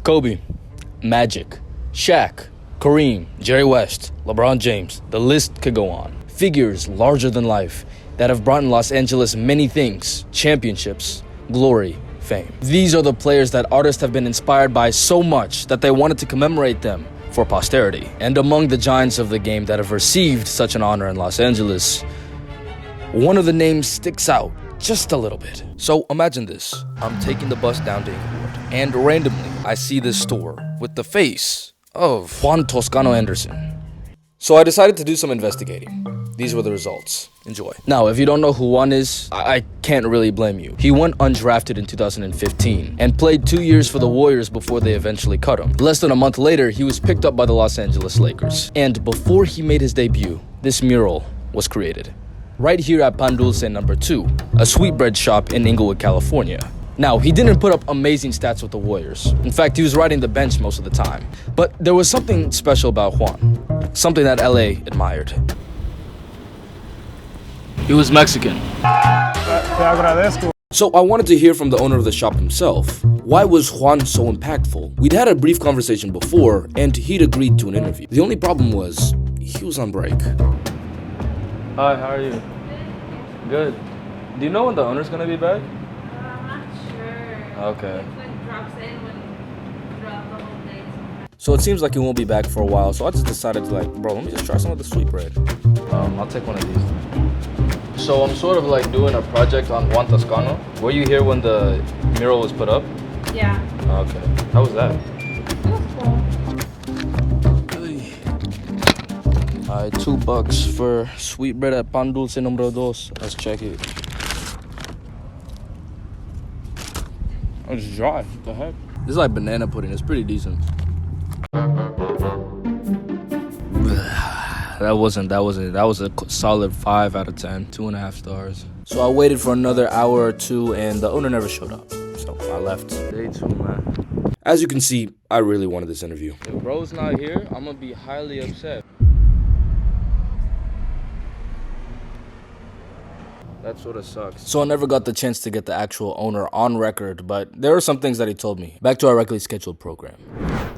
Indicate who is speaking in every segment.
Speaker 1: Kobe, Magic, Shaq, Kareem, Jerry West, LeBron James, the list could go on. Figures larger than life that have brought in Los Angeles many things: championships, glory, fame. These are the players that artists have been inspired by so much that they wanted to commemorate them for posterity. And among the giants of the game that have received such an honor in Los Angeles, one of the names sticks out just a little bit. So imagine this. I'm taking the bus down to Inglewood, and randomly I see this store with the face of Juan Toscano-Anderson. So I decided to do some investigating. These were the results. Enjoy. Now, if you don't know who Juan is, I can't really blame you. He went undrafted in 2015 and played 2 years for the Warriors before they eventually cut him. Less than a month later, he was picked up by the Los Angeles Lakers. And before he made his debut, this mural was created. Right here at Pan Dulce number 2, a sweetbread shop in Inglewood, California. Now, he didn't put up amazing stats with the Warriors. In fact, he was riding the bench most of the time. But there was something special about Juan, something that LA admired. He was Mexican. So I wanted to hear from the owner of the shop himself. Why was Juan so impactful? We'd had a brief conversation before, and he'd agreed to an interview. The only problem was, he was on break. Hi, how are you? Good. Do you know when the owner's gonna be back?
Speaker 2: I'm not sure.
Speaker 1: Okay.
Speaker 2: When drops in, when drop the whole day.
Speaker 1: So it seems like he won't be back for a while, so I just decided to bro, let me just try some of the sweetbread. I'll take one of these. So I'm sort of doing a project on Juan Toscano. Were you here when the mural was put up?
Speaker 2: Yeah.
Speaker 1: Okay. How was that?
Speaker 2: It was cool.
Speaker 1: Alright, $2 for sweetbread at Pan Dulce numero 2. Let's check it. Oh, it's dry. What the heck? This is like banana pudding. It's pretty decent. That was a solid 5 out of 10. 2.5 stars. So I waited for another hour or two, and the owner never showed up. So I left. Day 2, man. As you can see, I really wanted this interview. If bro's not here, I'm gonna be highly upset. That sort of sucks. So I never got the chance to get the actual owner on record, but there are some things that he told me. Back to our regularly scheduled program.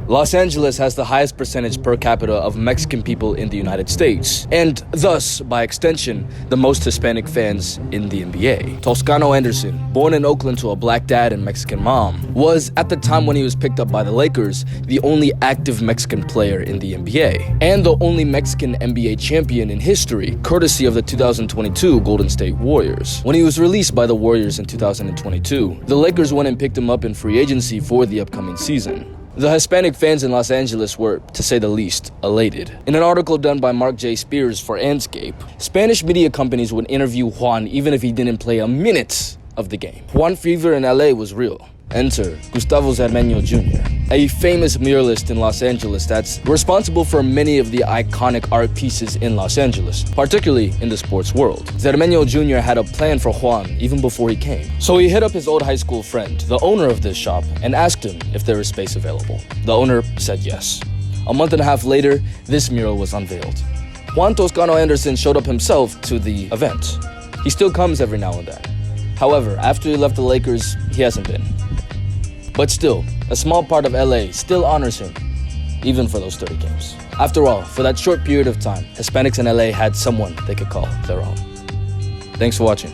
Speaker 1: Los Angeles has the highest percentage per capita of Mexican people in the United States, and thus, by extension, the most Hispanic fans in the NBA. Toscano-Anderson, born in Oakland to a black dad and Mexican mom, was, at the time when he was picked up by the Lakers, the only active Mexican player in the NBA, and the only Mexican NBA champion in history, courtesy of the 2022 Golden State Warriors. When he was released by the Warriors in 2022, the Lakers went and picked him up in free agency for the upcoming season. The Hispanic fans in Los Angeles were, to say the least, elated. In an article done by Mark J. Spears for Andscape, Spanish media companies would interview Juan even if he didn't play a minute of the game. Juan fever in LA was real. Enter Gustavo Cermeño Jr., a famous muralist in Los Angeles that's responsible for many of the iconic art pieces in Los Angeles, particularly in the sports world. Cermeño Jr. had a plan for Juan even before he came. So he hit up his old high school friend, the owner of this shop, and asked him if there was space available. The owner said yes. A month and a half later, this mural was unveiled. Juan Toscano-Anderson showed up himself to the event. He still comes every now and then. However, after he left the Lakers, he hasn't been. But still, a small part of LA still honors him, even for those 30 games. After all, for that short period of time, Hispanics in LA had someone they could call their own. Thanks for watching.